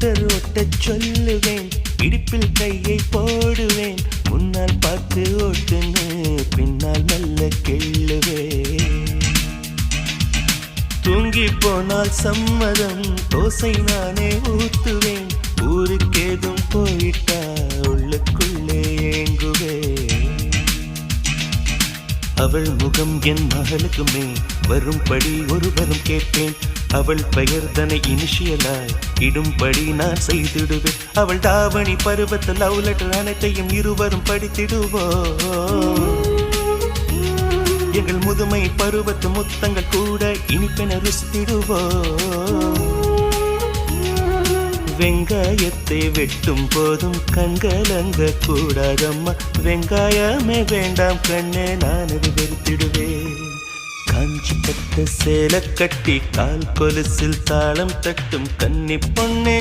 Scooter ஓட்டச் சொல்லுவேன், இடுப்பில் கையை போடுவேன், முன்னால் பார்த்து ஓட்டுன்னு பின்னால் மெல்ல கிள்ளுவேன். தூங்கி போனால் சம்மதம், தோசை நானே ஊத்துவேன், ஊருக்கேதும் போயிட்டா உள்ளுக்குள்ளே ஏங்குவேன். அவள் முகம் என் மகளுக்குமே வரும்படி ஒருவரும் கேட்பேன், அவள் பெயர் தன்னை இனிஷியலாய் இடும்படி நான் செய்திடுவேன். அவள் தாவணி பருவத்தில் லவ் லெட்டர் அனைத்தையும் இருவரும் படித்திடுவோம். எங்கள் முதுமை பருவத்து முத்தங்கள் கூட இனிப்பென ருசித்திடுவோம். வெங்காயத்தை வெட்டும் போதும் கண்கலங்க கூடாதம்மா, வெங்காயமே வேண்டாம் கண்ணே நான் அது வெறுத்திடுவேன். காஞ்சி பட்ட சேலை கட்டி கால் கொலுசில் தாளம் தட்டும் கன்னி பொண்ணே